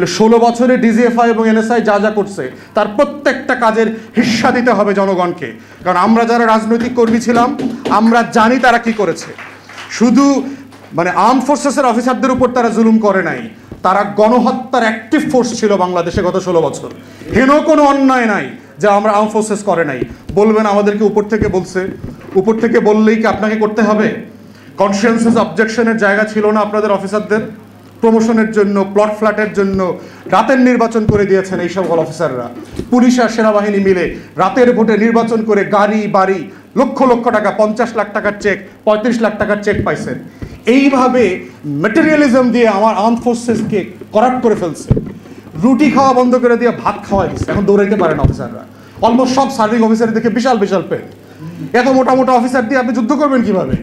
16 বছরে ডিজিএফআই এবং এনএসআই যা যা করছে তার প্রত্যেকটা কাজের হিস্সা দিতে হবে জনগণকে। কারণ আমরা যারা রাজনৈতিক কর্মী ছিলাম আমরা জানি তারা কি করেছে। শুধু আর্ম ফোর্সেসের অফিসারদের উপর তারা জুলুম করে নাই, তারা গণহত্যার অ্যাক্টিভ ফোর্স ছিল বাংলাদেশে গত 16 বছর। হেন কোনো অন্যায় নাই যা আমরা আর্ম ফোর্সেস করে নাই। বলবেন আমাদেরকে উপর থেকে বলছে, উপর থেকে বললেই কি আপনাকে করতে হবে? কনসিয়েন্সাস অবজেকশনের জায়গা ছিল না আপনাদের অফিসারদের? প্রমোশনের জন্য, প্লট ফ্ল্যাটের জন্য রাতের নির্বাচন করে দিয়েছেন এই সকল অফিসাররা। পুলিশ আর সেনাবাহিনী মিলে রাতের ভোটে নির্বাচন করে গাড়ি বাড়ি লক্ষ লক্ষ টাকা, 50 লাখ টাকার চেক, 35 লাখ টাকার চেক পাইছেন। এইভাবে ম্যাটেরিয়ালিজম দিয়ে আমার আর্ম ফোর্সেসকে করাপ্ট করে ফেলছে। রুটি খাওয়া বন্ধ করে দিয়ে ভাত খাওয়া দিচ্ছে, এখন দৌড়াইতে পারেন অফিসাররা। অলমোস্ট সব সার্ভিং অফিসারের দেখে বিশাল বিশাল পেট। এত মোটা মোটা অফিসার দিয়ে আপনি যুদ্ধ করবেন কিভাবে?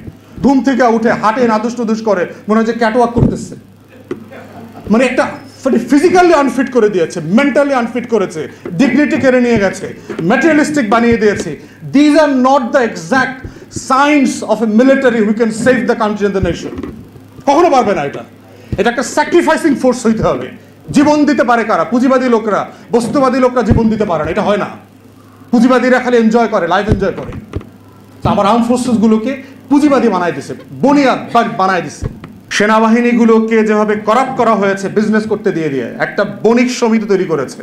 ঘুম থেকে উঠে হাটে নাদুস টুদুস করে মনে হয় যে ক্যাটওয়াক করতেছে। একটা ফিজিক্যালি আনফিট করে দিয়েছে, মেন্টালি আনফিট করেছে, ডিগনিটি কেড়ে নিয়ে গেছে, ম্যাটেরিয়ালিস্টিক বানিয়ে দিয়েছে। These are not the exact science of a military who can save the country and the nation. কখনো পারবে না এটা। এটা একটা স্যাক্রিফাইসিং ফোর্স হইতে হবে। জীবন দিতে পারে কারা? পুঁজিবাদী লোকরা। বস্তুবাদী লোকরা জীবন দিতে পারে না, এটা হয় না। পুঁজিবাদীরা খালি এনজয় করে, লাইফ এনজয় করে। তো আমার আর্ম ফোর্সেসগুলোকে পুঁজিবাদী বানায় দিছে, বুনিয়াদ বানায় দিছে। সেনাবাহিনীগুলোকে যেভাবে করাপ্ট করা হয়েছে বিজনেস করতে দিয়ে দিয়ে, একটা বণিক সমিতি তৈরি করেছে।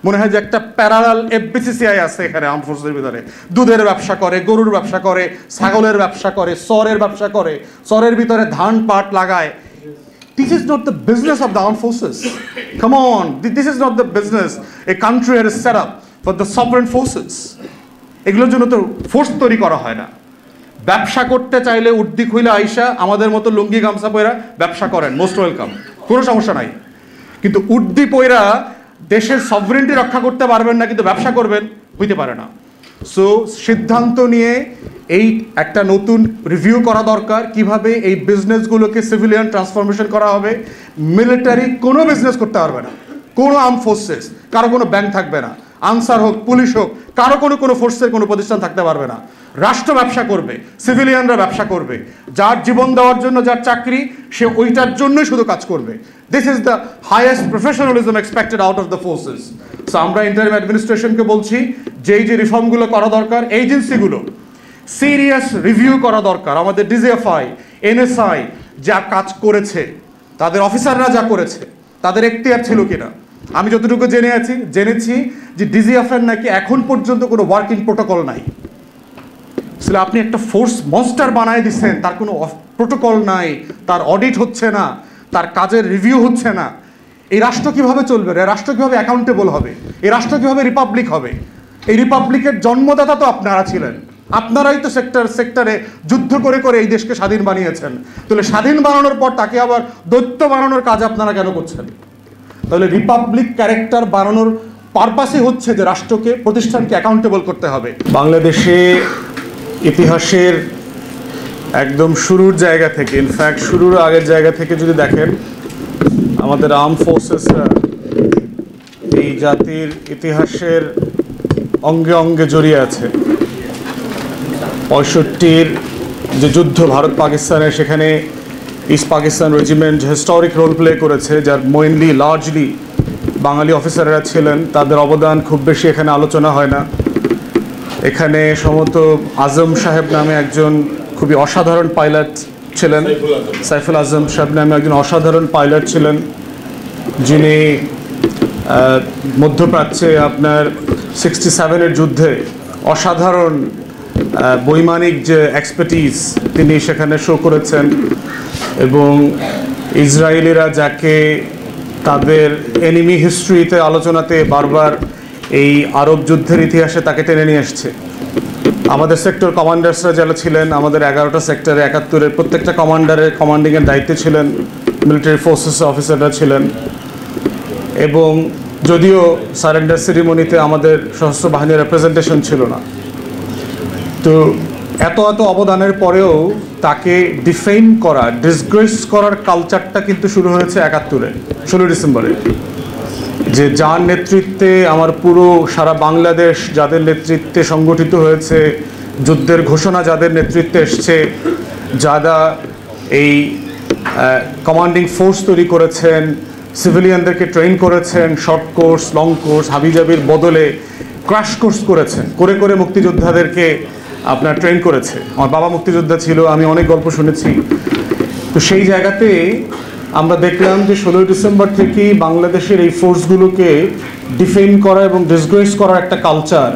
মনে হয় যে একটা প্যারালাল এফবিসিসিআই আছে এখানে আর্ম ফোর্সের ভিতরে। দুধের ব্যবসা করে, গরুর ব্যবসা করে, ছাগলের ব্যবসা করে, সরের ব্যবসা করে, সরের ভিতরে ধান পাট লাগায়। This is not the business of the armed forces. Come on, this is not the business a country has set up for the sovereign forces. এগুলোর জন্য তো ফোর্স তৈরি করা হয় না। ব্যবসা করতে চাইলে উর্দি খুইলা আইসা আমাদের মতো লুঙ্গি গামছা পয়রা ব্যবসা করেন, মোস্ট ওয়েলকাম, কোনো সমস্যা নাই। কিন্তু উর্দি পয়রা দেশের সভরেন্টি রক্ষা করতে পারবেন না, কিন্তু ব্যবসা করবেন, হইতে পারে না। সো সিদ্ধান্ত নিয়ে এই একটা নতুন রিভিউ করা দরকার, কিভাবে এই বিজনেসগুলোকে সিভিলিয়ান ট্রান্সফরমেশন করা হবে। মিলিটারি কোনো বিজনেস করতে পারবে না, কোনো আর্ম ফোর্সেস, কারো কোনো ব্যাংক থাকবে না, আনসার হোক পুলিশ হোক, কারো কোনো ফোর্সের কোনো প্রতিষ্ঠান থাকতে পারবে না। রাষ্ট্র ব্যবসা করবে, সিভিলিয়ানরা ব্যবসা করবে। যার জীবন দেওয়ার জন্য যার চাকরি, সে ওইটার জন্যই শুধু কাজ করবে। This is the highest professionalism expected out of the forces. So আমরা ইন্টারিম অ্যাডমিনিস্ট্রেশনকে বলছি যে রিফর্মগুলো করা দরকার, এজেন্সিগুলো সিরিয়াস রিভিউ করা দরকার। আমাদের ডিজিএফআই, এনএসআই যা কাজ করেছে, তাদের অফিসাররা যা করেছে, তাদের এখতিয়ার ছিল কিনা। আমি যতটুকু জেনেছি যে ডিজিএফআই নাকি এখন পর্যন্ত কোনো ওয়ার্কিং প্রোটোকল নাই। আসলে আপনি একটা ফোর্স মনস্টার বানায় দিচ্ছেন, তার কোনো প্রোটোকল নাই, তার অডিট হচ্ছে না, তার কাজের রিভিউ হচ্ছে না। এই রাষ্ট্র কিভাবে চলবে? রাষ্ট্র কিভাবে অ্যাকাউন্টেবল হবে? এই রাষ্ট্র কিভাবে রিপাবলিক হবে? এই রিপাবলিকের জন্মদাতা তো আপনারা ছিলেন। আপনারাই তো সেক্টরে যুদ্ধ করে করে এই দেশকে স্বাধীন বানিয়েছেন। তাহলে স্বাধীন বানানোর পর তাকে আবার দৈত্য বানানোর কাজ আপনারা কেন করছেন? তাহলে রিপাবলিক ক্যারেক্টার বানানোর পারপাসই হচ্ছে যে রাষ্ট্রকে, প্রতিষ্ঠানকে অ্যাকাউন্টেবল করতে হবে। বাংলাদেশে ইতিহাসের একদম শুরুর জায়গা থেকে, ইনফ্যাক্ট শুরুর আগের জায়গা থেকে যদি দেখেন, আমাদের আর্ম ফোর্সেসরা এই জাতির ইতিহাসের অঙ্গে অঙ্গে জড়িয়ে আছে। 65-র যে যুদ্ধ ভারত পাকিস্তানের, সেখানে east Pakistan regiment historic role play করেছে, যার লার্জলি বাঙালি অফিসাররা ছিলেন। তাদের অবদান খুব বেশি এখানে আলোচনা হয় না। এখানে সম্ভবত আজম সাহেব নামে একজন খুবই অসাধারণ পাইলট ছিলেন, সাইফুল আজম সাহেব নামে একজন অসাধারণ পাইলট ছিলেন, যিনি মধ্যপ্রাচ্যে আপনার 67-এর যুদ্ধে অসাধারণ বৈমানিক যে এক্সপার্টিজ তিনি সেখানে শো করেছেন। এবং ইসরায়েলিরা যাকে তাদের এনিমি হিস্ট্রিতে আলোচনাতে বারবার এই আরব যুদ্ধের ইতিহাসে তাকে টেনে নিয়ে এসছে। আমাদের সেক্টর কমান্ডার্সরা যারা ছিলেন, আমাদের 11টা সেক্টরে 71-এর প্রত্যেকটা কমান্ডারের কমান্ডিংয়ের দায়িত্বে ছিলেন, মিলিটারি ফোর্সেস অফিসাররা ছিলেন। এবং যদিও সারেন্ডার সেরিমনিতে আমাদের সশস্ত্র বাহিনীর রিপ্রেজেন্টেশন ছিল না, তো এত অবদানের পরেও তাকে ডিফেম করা, ডিসগ্রেস করার কালচারটা কিন্তু শুরু হয়েছে 71-এ 16 ডিসেম্বরে। যে যার নেতৃত্বে আমার পুরো সারা বাংলাদেশ, যাদের নেতৃত্বে সংগঠিত হয়েছে, যুদ্ধের ঘোষণা যাদের নেতৃত্বে এসছে, যারা এই কমান্ডিং ফোর্স তৈরি করেছেন, সিভিলিয়ানদেরকে ট্রেন করেছেন, শর্ট কোর্স, লং কোর্স, হাবিজাবির বদলে ক্র্যাশ কোর্স করেছেন, করে করে মুক্তিযোদ্ধাদেরকে আপনার ট্রেন করেছে। আমার বাবা মুক্তিযোদ্ধা ছিল, আমি অনেক গল্প শুনেছি। তো সেই জায়গাতে আমরা দেখলাম যে 16ই ডিসেম্বর থেকেই বাংলাদেশের এই ফোর্সগুলোকে ডিফেন্ড করা এবং ডিসগ্রেস করার একটা কালচার,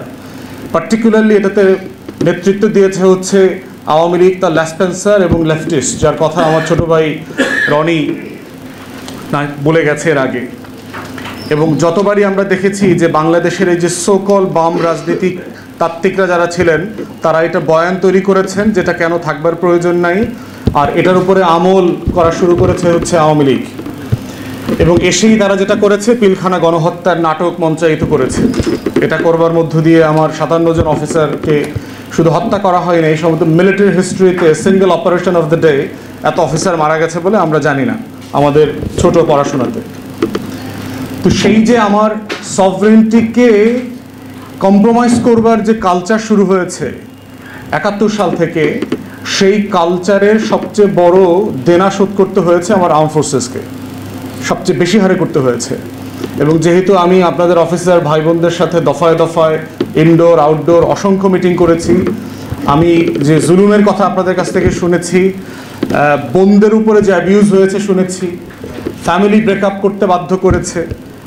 পার্টিকুলারলি এটাতে নেতৃত্ব দিয়েছে হচ্ছে আওয়ামী লীগ, তার ল্যাসপেন্সার এবং লেফটিস্ট, যার কথা আমার ছোট ভাই রনি বলে গেছে এর আগে। এবং যতবারই আমরা দেখেছি যে বাংলাদেশের এই যে সোকল বাম রাজনীতিক তাত্ত্বিকরা যারা ছিলেন, তারা এটা বয়ান তৈরি করেছেন যেটা কেন থাকবার প্রয়োজন নাই, আর এটার উপরে আমল করা শুরু করেছে হচ্ছে আওয়ামী লীগ। এবং এসেই তারা যেটা করেছে, পিলখানা গণহত্যার নাটক মঞ্চায়িত করেছে। এটা করবার মধ্য দিয়ে আমার 57 জন অফিসারকে শুধু হত্যা করা হয়নি, এই সমস্ত মিলিটারি হিস্ট্রিতে single operation of the day এত অফিসার মারা গেছে বলে আমরা জানি না আমাদের ছোট পড়াশোনাতে। তো সেই যে আমার সভরেন্টিকে কম্প্রোমাইজ করবার যে কালচার শুরু হয়েছে 71 সাল থেকে, সেই কালচারের সবচেয়ে বড় দেনা শোধ করতে হয়েছে আমার আর্ম ফোর্সেসকে, সবচেয়ে বেশি হারে করতে হয়েছে। এবং যেহেতু আমি আপনাদের অফিসার ভাই বোনদের সাথে দফায় দফায় ইনডোর আউটডোর অসংখ্য মিটিং করেছি, আমি যে জুলুমের কথা আপনাদের কাছ থেকে শুনেছি, বোনদের উপরে যে অ্যাবিউজ হয়েছে শুনেছি, ফ্যামিলি ব্রেকআপ করতে বাধ্য করেছে,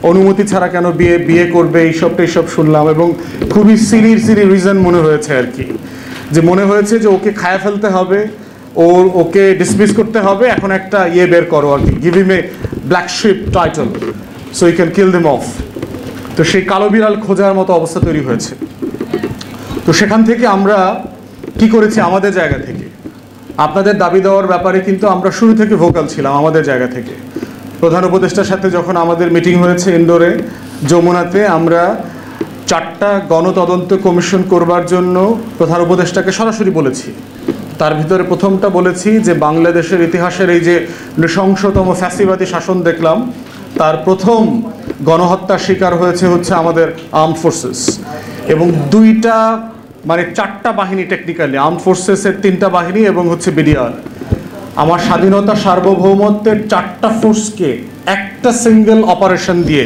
অনুমতি ছাড়া কেন বিয়ে করবে, এইসব শুনলাম। এবং খুবই সিলি রিজন মনে হয়েছে আর কি, যে মনে হয়েছে যে ওকে খায়া ফেলতে হবে, ওকে ডিসমিস করতে হবে, এখন একটা বের করো আর কি, give him a black sheep title so you can kill them off. তো সেই কালো বিড়াল খোঁজার মতো অবস্থা তৈরি হয়েছে। তো সেখান থেকে আমরা কি করেছি, আমাদের জায়গা থেকে আপনাদের দাবি দেওয়ার ব্যাপারে কিন্তু আমরা শুরু থেকে ভোকাল ছিলাম। আমাদের জায়গা থেকে প্রধান উপদেষ্টার সাথে যখন আমাদের মিটিং হয়েছে ইন্দোরে, যমুনাতে, আমরা 4টা গণতদন্ত কমিশন করবার জন্য প্রধান উপদেষ্টাকে সরাসরি বলেছি। তার ভিতরে প্রথমটা বলেছি যে বাংলাদেশের ইতিহাসের এই যে নৃশংসতম ফ্যাসিবাদী শাসন দেখলাম, তার প্রথম গণহত্যার শিকার হয়েছে হচ্ছে আমাদের আর্ম ফোর্সেস। এবং 4টা বাহিনী, টেকনিক্যালি আর্ম ফোর্সেসের 3টা বাহিনী এবং হচ্ছে বিডিআর, আমার স্বাধীনতা সার্বভৌমত্বের 4টা ফোর্সকে একটা সিঙ্গেল অপারেশন দিয়ে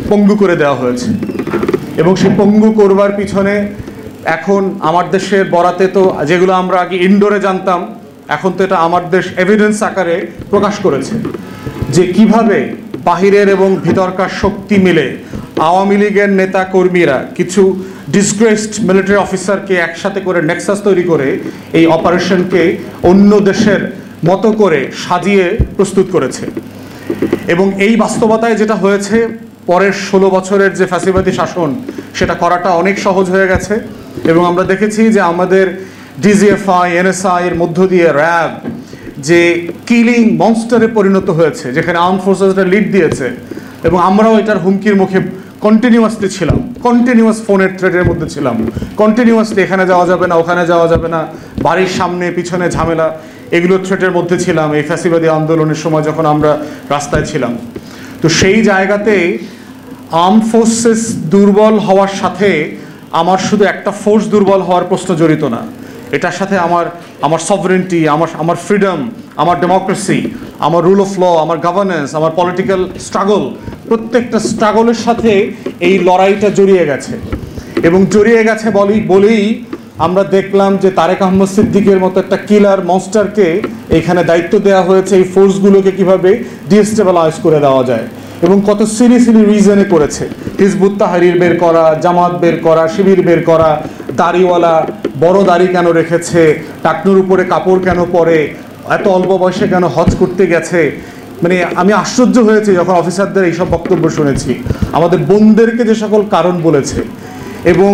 পঙ্গু করে দেওয়া হয়েছে। এবং সেই পঙ্গু করবার পিছনে এখন আমার দেশের বরাতে তো যেগুলো আমরা আগে ইনডোরে জানতাম, এখন তো এটা আমার দেশ এভিডেন্স আকারে প্রকাশ করেছে যে কিভাবে বাহিরের এবং ভিতরকার শক্তি মিলে আওয়ামী লীগের নেতা কর্মীরা কিছু ডিসগ্রেসড মিলিটারি অফিসারকে একসাথে করে নেক্সাস তৈরি করে এই অপারেশনকে অন্য দেশের মতো করে সাজিয়ে প্রস্তুত করেছে। এবং এই বাস্তবতায় যেটা হয়েছে, পরের 16 বছরের যে ফ্যাসিবাদী শাসন, সেটা করাটা অনেক সহজ হয়ে গেছে। এবং আমরা দেখেছি যে আমাদের ডিজিএফআই, এনএসআই এর মধ্য দিয়ে র্যাব যে কিলিং মনস্টারে পরিণত হয়েছে, যেখানে আর্ম ফোর্সেসরা লিড দিয়েছে, এবং আমরাও এটার হুমকির মুখে কন্টিনিউয়াসলি ছিলাম, কন্টিনিউয়াস ফোনের থ্রেটের মধ্যে ছিলাম, কন্টিনিউয়াসলি এখানে যাওয়া যাবে না, ওখানে যাওয়া যাবে না, বাড়ির সামনে পিছনে ঝামেলা, এগুলো থ্রেটের মধ্যে ছিলাম এই ফ্যাসিবাদী আন্দোলনের সময় যখন আমরা রাস্তায় ছিলাম। তো সেই জায়গাতে আর্ম ফোর্সেস দুর্বল হওয়ার সাথে আমার শুধু একটা ফোর্স দুর্বল হওয়ার প্রশ্ন জড়িত না, এটার সাথে আমার সভরেন্টি, আমার ফ্রিডম, আমার ডেমোক্রেসি, আমার রুল অফ ল, আমার গভর্নেন্স, আমার পলিটিক্যাল স্ট্রাগল, প্রত্যেকটা স্ট্রাগলের সাথে এই লড়াইটা জড়িয়ে গেছে। এবং জড়িয়ে গেছে বলেই আমরা দেখলাম যে তারেক আহমদ সিদ্দিকের মতো একটা কিলার মনস্টারকে এখানে দায়িত্ব দেওয়া হয়েছে এই ফোর্সগুলোকে কিভাবে ডিস্টেবিলাইজ করে দেওয়া যায়, এবং কত সিলি রিজনে করেছে। হিজবুত তাহরির বের করা, জামাত বের করা, শিবির বের করা, দাড়িওয়ালা বড় দাড়ি কেন রেখেছে, টাকনুর উপরে কাপড় কেন পরে, এত অল্প বয়সে কেন হজ করতে গেছে। মানে আমি আশ্চর্য হয়েছি যখন অফিসারদের এইসব বক্তব্য শুনেছি, আমাদের বোনদেরকে যে সকল কারণ বলেছে। এবং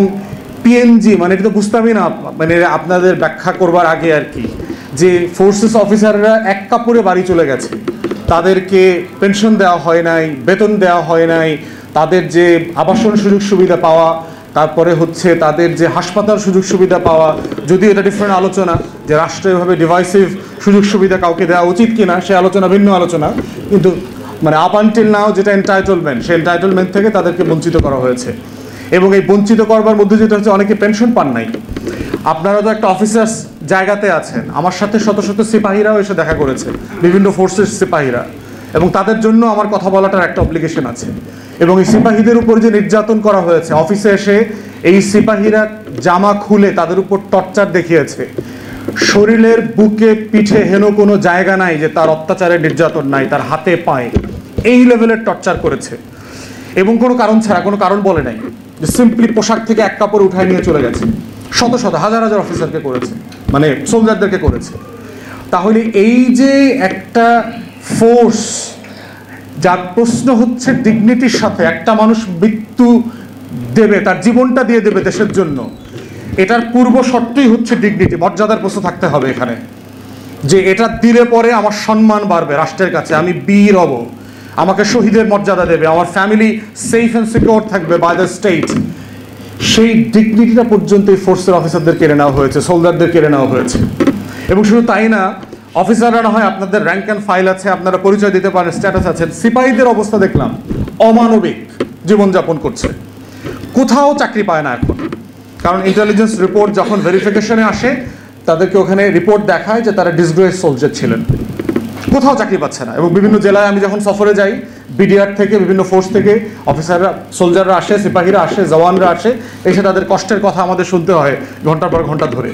পিএনজি, মানে এটা তো বুঝতামই না, মানে আপনাদের ব্যাখ্যা করবার আগে আর কি, যে ফোর্সেস অফিসাররা এক কাপড়ে বাড়ি চলে গেছে, তাদেরকে পেনশন দেওয়া হয় নাই, বেতন দেওয়া হয় নাই, তাদের যে আবাসন সুযোগ সুবিধা পাওয়া, তারপরে হচ্ছে তাদের যে হাসপাতাল সুযোগ সুবিধা পাওয়া, যদিও এটা ডিফারেন্ট আলোচনা যে রাষ্ট্রীয়ভাবে ডিভাইসিভ সুযোগ সুবিধা কাউকে দেওয়া উচিত কিনা, সে আলোচনা ভিন্ন আলোচনা, কিন্তু মানে আপ আনটিল নাও যেটা এন্টাইটলমেন্ট, সেই এন্টাইটলমেন্ট থেকে তাদেরকে বঞ্চিত করা হয়েছে। এবং এই বঞ্চিত করবার মধ্যে যেটা হচ্ছে, অনেকে পেনশন পান নাই। আপনারা তো একটা অফিসার্স জায়গাতে আছেন, আমার সাথে শত শত সিপাহীরাও এসে দেখা করেছে, বিভিন্ন ফোর্সের সিপাহীরা, এবং তাদের জন্য আমার কথা বলাটার একটা অব্লিগেশন আছে। এবং এই সিপাহীদের উপর যে নির্যাতন করা হয়েছে, অফিসে এসে এই সিপাহীরা জামা খুলে তাদের উপর টর্চার দেখিয়েছে, শরীরের বুকে পিঠে হেন কোনো জায়গা নাই যে তার অত্যাচারের নির্যাতন নাই, তার হাতে পায়ে এই লেভেলের টর্চার করেছে এবং কোনো কারণ ছাড়া, কোনো কারণ বলে নাই, যে সিম্পলি পোশাক থেকে এক কাপড় উঠায় নিয়ে চলে গেছে। শত শত হাজার হাজার অফিসারকে করেছে, মানে সোলজারদেরকে করেছে। তাহলে এই যে একটা ফোর্স, যার প্রশ্ন হচ্ছে ডিগনিটির সাথে একটা মানুষ মৃত্যু দেবে, তার জীবনটা দিয়ে দেবে দেশের জন্য, এটার পূর্ব শর্তই হচ্ছে ডিগনিটি, মর্যাদার প্রশ্ন থাকতে হবে এখানে, যে এটা দিলে পরে আমার সম্মান বাড়বে রাষ্ট্রের কাছে, আমি বীর হব, আমাকে শহীদের মর্যাদা দেবে, আমার ফ্যামিলি সেফ অ্যান্ড সিকিউর থাকবে বাই দ্য স্টেট। সেই ডিগনিটিটা পর্যন্ত এই ফোর্সের অফিসারদের কেড়ে নেওয়া হয়েছে, সোলজারদের কেড়ে নেওয়া হয়েছে। এবং শুধু তাই না, অফিসাররা না হয় আপনাদের র্যাঙ্ক অ্যান্ড ফাইল আছে, আপনারা পরিচয় দিতে পারেন, স্ট্যাটাস আছে, সিপাহীদের অবস্থা দেখলাম অমানবিক জীবনযাপন করছে, কোথাও চাকরি পায় না এখন। কারণ ইন্টেলিজেন্স রিপোর্ট যখন ভেরিফিকেশনে আসে, তাদেরকে ওখানে রিপোর্ট দেখায় যে তারা ডিসগ্রেস সোলজার ছিলেন, কোথাও চাকরি পাচ্ছে না। এবং বিভিন্ন জেলায় আমি যখন সফরে যাই, বিডিআর থেকে, বিভিন্ন ফোর্স থেকে অফিসাররা, সোলজাররা আসে, সিপাহীরা আসে, জওয়ানরা আসে, এসে তাদের কষ্টের কথা আমাদের শুনতে হয় ঘন্টার পর ঘন্টা ধরে।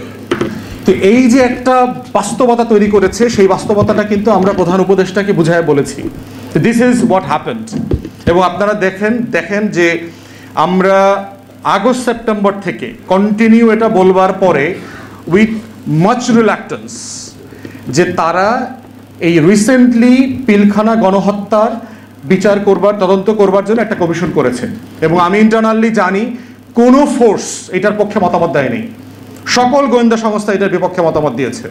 তো এই যে একটা বাস্তবতা তৈরি করেছে, সেই বাস্তবতাটা কিন্তু আমরা প্রধান উপদেষ্টাকে বুঝায় বলেছি, দিস ইজ হোয়াট হ্যাপেন্ড। এবং আপনারা দেখেন যে আমরা আগস্ট সেপ্টেম্বর থেকে কন্টিনিউ এটা বলবার পরে উইথ মাচ রিল্যাক্টেন্স যে তারা এই রিসেন্টলি পিলখানা গণহত্যার বিচার করবার, তদন্ত করবার জন্য একটা কমিশন করেছে। এবং আমি ইন্টারনালি জানি কোনো ফোর্স এটার পক্ষে মতামত দেয়নি, সকল গোয়েন্দা সংস্থা এটার বিপক্ষে মতামত দিয়েছে।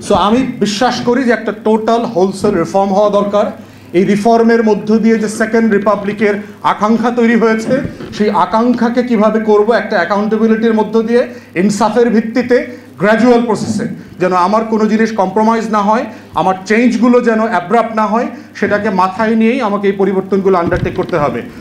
সো আমি বিশ্বাস করি যে একটা টোটাল হোলসেল রিফর্ম হওয়া দরকার। এই রিফর্মের মধ্য দিয়ে যে সেকেন্ড রিপাবলিকের আকাঙ্ক্ষা তৈরি হয়েছে, সেই আকাঙ্ক্ষাকে কিভাবে করব, একটা অ্যাকাউন্টেবিলিটির মধ্য দিয়ে, ইনসাফের ভিত্তিতে, গ্র্যাজুয়াল প্রসেসে, যেন আমার কোনো জিনিস কম্প্রোমাইজ না হয়, আমার চেঞ্জগুলো যেন অ্যাব্রাপ্ট না হয়, সেটাকে মাথায় নিয়েই আমাকে এই পরিবর্তনগুলো আন্ডারটেক করতে হবে।